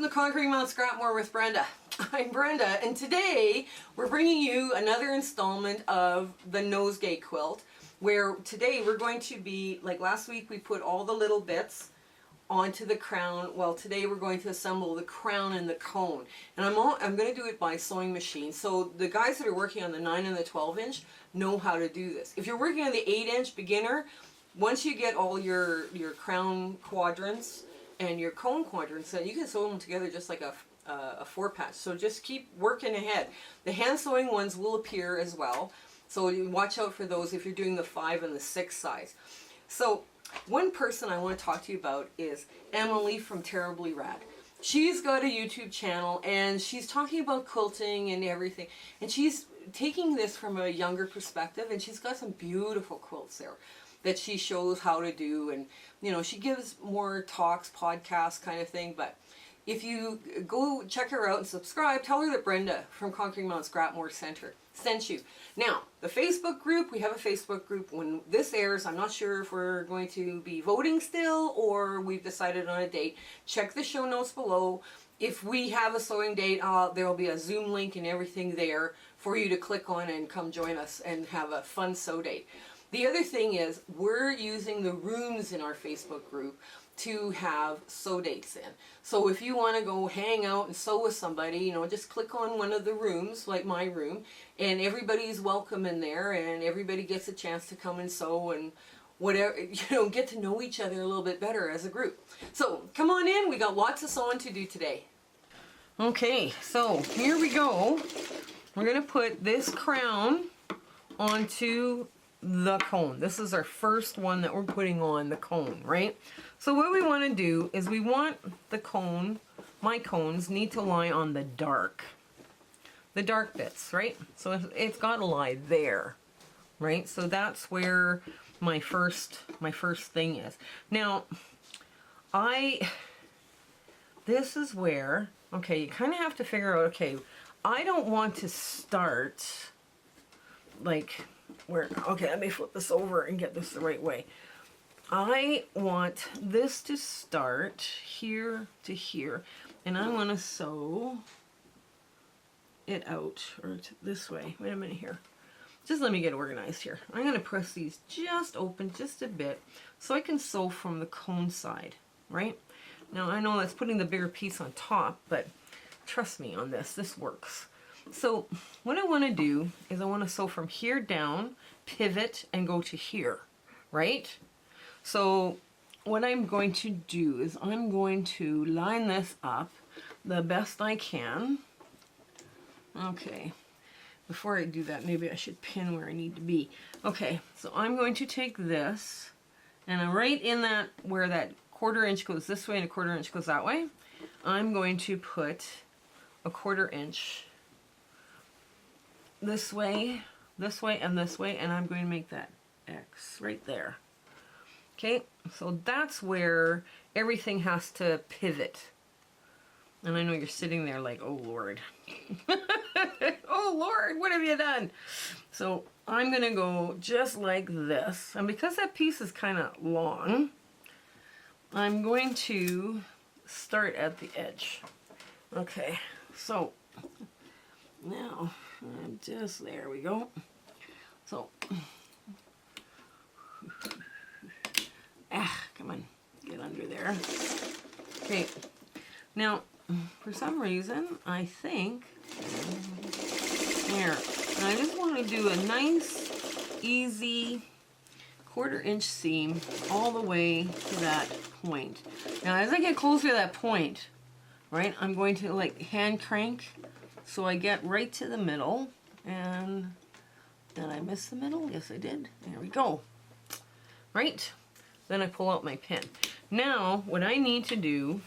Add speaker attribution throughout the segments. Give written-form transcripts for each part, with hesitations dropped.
Speaker 1: to Conquering Mount Scrapmore with Brenda. I'm Brenda, and today we're bringing you another installment of the Nosegay quilt, where today we're going to be, like last week we put all the little bits onto the crown. Well, today we're going to assemble the crown and the cone, and I'm going to do it by sewing machine. So the guys that are working on the 9 and the 12 inch know how to do this. If you're working on the 8 inch beginner, once you get all your crown quadrants and your cone quadrants, then you can sew them together just like a 4-patch. So just keep working ahead. The hand sewing ones will appear as well, so you watch out for those if you're doing the 5 and the 6 size. So one person I want to talk to you about is Emily from Terriblyrad. She's got a YouTube channel and she's talking about quilting and everything, and she's taking this from a younger perspective, and she's got some beautiful quilts there that she shows how to do, and you know, she gives more talks, podcasts kind of thing. But if you go check her out and subscribe, tell her that Brenda from Conquering Mount Scrapmore Center sent you. Now, the Facebook group, we have a Facebook group. When this airs, I'm not sure if we're going to be voting still or we've decided on a date. Check the show notes below. If we have a sewing date, there will be a Zoom link and everything there for you to click on and come join us and have a fun sew date. The other thing is, we're using the rooms in our Facebook group to have sew dates in. So if you want to go hang out and sew with somebody, you know, just click on one of the rooms, like my room, and everybody's welcome in there, and everybody gets a chance to come and sew and whatever, you know, get to know each other a little bit better as a group. So come on in, we got lots of sewing to do today. Okay, so here we go. We're going to put this crown onto the cone. This is our first one that we're putting on the cone, right? So what we want to do is we want the cone, my cones need to lie on the dark bits, right? So it's got to lie there, right? So that's where my first thing is. Now, this is where, okay, you kind of have to figure out, okay, I don't want to start like where, okay, let me flip this over and get this the right way. I want this to start here to here, and I want to sew it out, or this way. Wait a minute here. Just let me get organized here. I'm going to press these just open just a bit so I can sew from the cone side, right? Now I know that's putting the bigger piece on top, but trust me on this, this works. So what I want to do is I want to sew from here down, pivot, and go to here, right? So what I'm going to do is I'm going to line this up the best I can. Okay, before I do that, maybe I should pin where I need to be. Okay, so I'm going to take this, and I'm right in that, where that 1/4 inch goes this way and a 1/4 inch goes that way, I'm going to put a 1/4 inch this way, and this way, and I'm going to make that X right there. Okay, so that's where everything has to pivot. And I know you're sitting there like, oh Lord. Oh Lord, what have you done? So I'm going to go just like this. And because that piece is kind of long, I'm going to start at the edge. Okay, so now I'm just, there we go. So, come on, get under there. Okay, now for some reason I think there, and I just want to do a nice easy 1/4 inch seam all the way to that point. Now as I get closer to that point, right, I'm going to like hand crank so I get right to the middle. And did I miss the middle? Yes, I did. There we go. Right? Then I pull out my pin. Now, what I need to do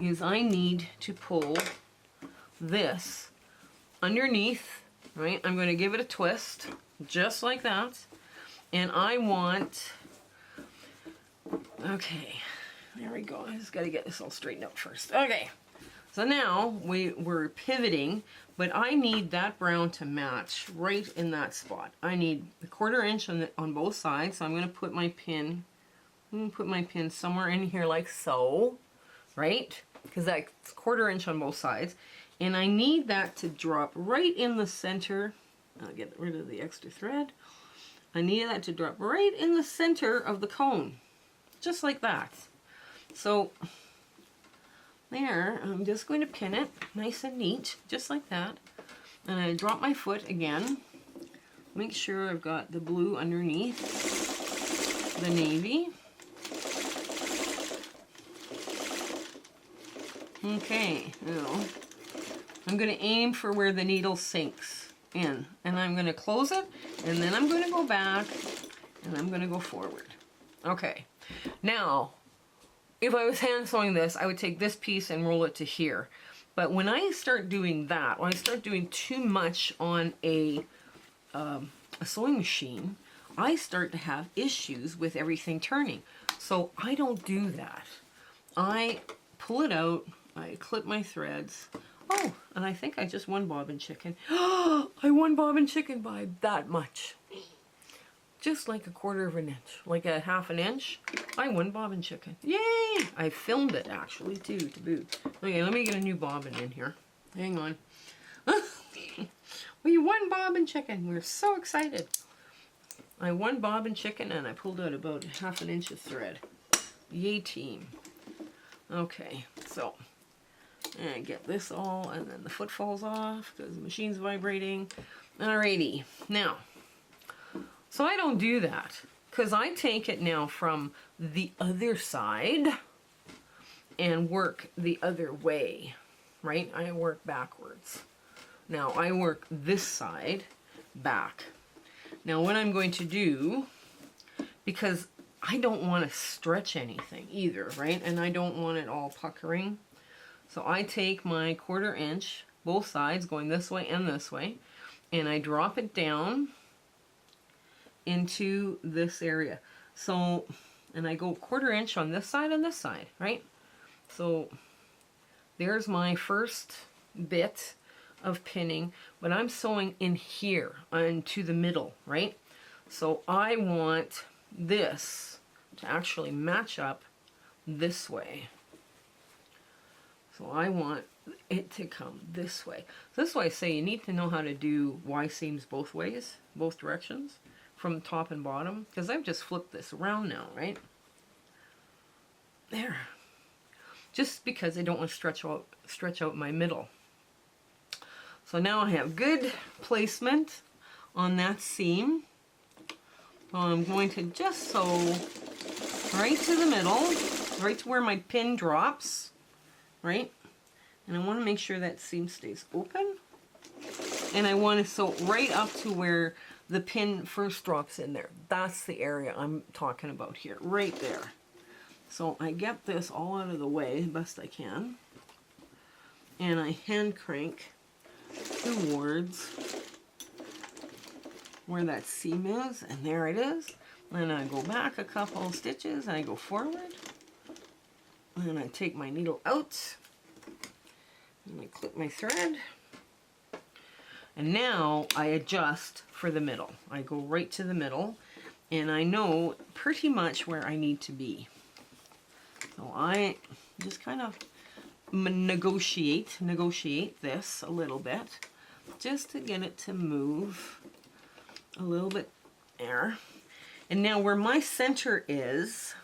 Speaker 1: is I need to pull this underneath, right? I'm going to give it a twist, just like that. And I want, okay, there we go. I just got to get this all straightened out first. Okay. So now we're pivoting, but I need that brown to match right in that spot. I need a 1/4 inch on both sides, so I'm going to put my pin, somewhere in here like so, right? because that's 1/4 inch on both sides. And I need that to drop right in the center. I'll get rid of the extra thread. I need that to drop right in the center of the cone. Just like that. So there, I'm just going to pin it nice and neat, just like that. And I drop my foot again. Make sure I've got the blue underneath the navy. Okay, now I'm going to aim for where the needle sinks in. And I'm going to close it, and then I'm going to go back, and I'm going to go forward. Okay, now, if I was hand sewing this, I would take this piece and roll it to here. But when I start doing that, when I start doing too much on a sewing machine, I start to have issues with everything turning. So I don't do that. I pull it out, I clip my threads. Oh, and I think I just won bobbin chicken. I won bobbin chicken by that much. Just like 1/4 of an inch, like a 1/2 inch. I won bobbin chicken. Yay! I filmed it actually too, to boot. Okay, let me get a new bobbin in here. Hang on. We won bobbin chicken. We're so excited. I won bobbin chicken and I pulled out about 1/2 inch of thread. Yay team. Okay, so I get this all, and then the foot falls off because the machine's vibrating. Alrighty, now. So I don't do that, because I take it now from the other side and work the other way, right? I work backwards. Now I work this side back. Now what I'm going to do, because I don't want to stretch anything either, right? And I don't want it all puckering. So I take my 1/4 inch, both sides, going this way and this way, and I drop it down into this area. So, and I go 1/4 inch on this side and this side, right? So there's my first bit of pinning, but I'm sewing in here into the middle, right? So I want this to actually match up this way. So I want it to come this way. So this is why I say you need to know how to do Y seams both ways, both directions, from top and bottom, because I've just flipped this around now, right? There. Just because I don't want to stretch out my middle. So now I have good placement on that seam. So I'm going to just sew right to the middle, right to where my pin drops, right? And I want to make sure that seam stays open. And I want to sew right up to where the pin first drops in there. That's the area I'm talking about here, right there. So I get this all out of the way the best I can. And I hand crank towards where that seam is, and there it is. And I go back a couple of stitches and I go forward. And I take my needle out and I clip my thread. And now I adjust for the middle. I go right to the middle, and I know pretty much where I need to be. So I just kind of negotiate this a little bit, just to get it to move a little bit there. And now where my center is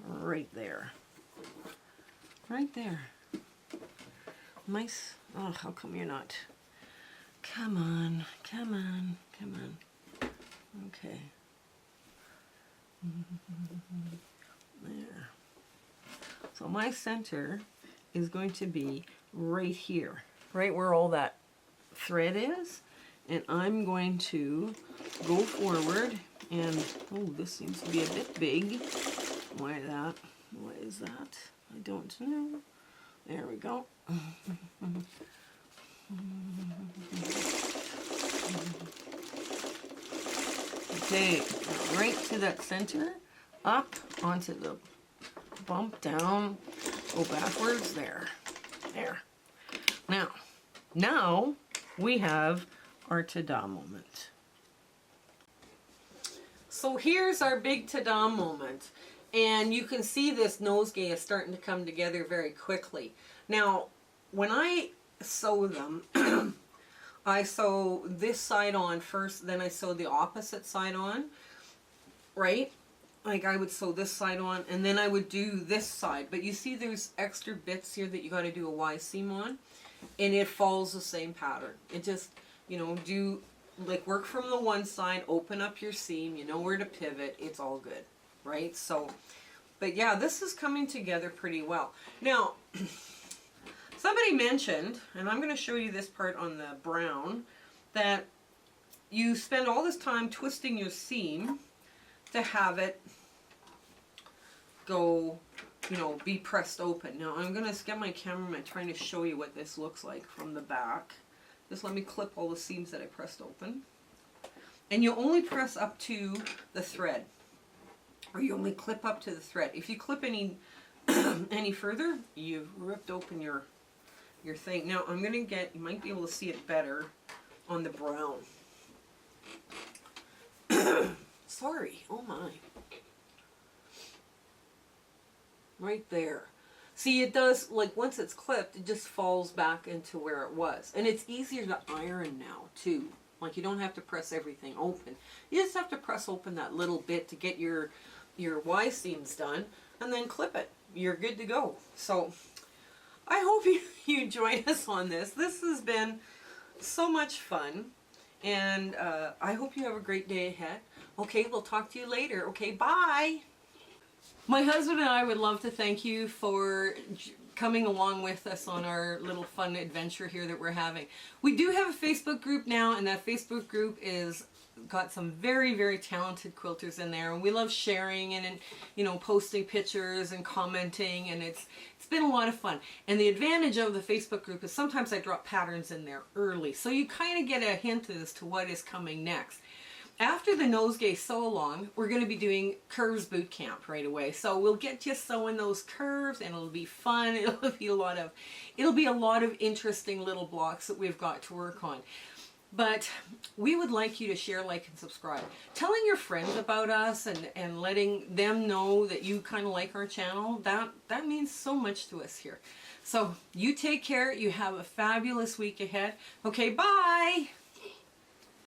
Speaker 1: right there. Right there. Nice. Oh, how come you're not? Come on, come on, come on. Okay. There. So my center is going to be right here, right where all that thread is. And I'm going to go forward and, oh, this seems to be a bit big. Why that? What is that? I don't know. There we go. Okay, right to that center, up onto the bump, down, go backwards, there. Now we have our ta-da moment. So here's our big ta-da moment. And you can see this nosegay is starting to come together very quickly. Now, when I sew them, I sew this side on first, then I sew the opposite side on, right? Like I would sew this side on, and then I would do this side. But you see there's extra bits here that you got to do a Y seam on, and it follows the same pattern. It just, you know, do, like work from the one side, open up your seam, you know where to pivot, it's all good, right? So, but yeah, this is coming together pretty well. Now, somebody mentioned, and I'm going to show you this part on the brown, that you spend all this time twisting your seam to have it go, you know, be pressed open. Now, I'm going to get my cameraman trying to show you what this looks like from the back. Just let me clip all the seams that I pressed open. And you only press up to the thread. Or you only clip up to the thread. If you clip any any further, you've ripped open your thing. Now I'm gonna get, you might be able to see it better on the brown. Sorry, oh my. Right there. See, it does, like once it's clipped, it just falls back into where it was. And it's easier to iron now too. Like you don't have to press everything open. You just have to press open that little bit to get your Y seams done, and then clip it. You're good to go. So I hope you join us on this. This has been so much fun, and I hope you have a great day ahead. Okay, we'll talk to you later. Okay, bye. My husband and I would love to thank you for coming along with us on our little fun adventure here that we're having. We do have a Facebook group now, and that Facebook group is got some very, very talented quilters in there, and we love sharing and you know, posting pictures and commenting, and it's been a lot of fun. And the advantage of the Facebook group is sometimes I drop patterns in there early, so you kind of get a hint as to what is coming next. After the Nosegay sew along, we're going to be doing curves boot camp right away. So we'll get you sewing those curves, and it'll be fun. It'll be a lot of interesting little blocks that we've got to work on. But we would like you to share, like, and subscribe. Telling your friends about us and letting them know that you kind of like our channel, that means so much to us here. So you take care. You have a fabulous week ahead. Okay, bye.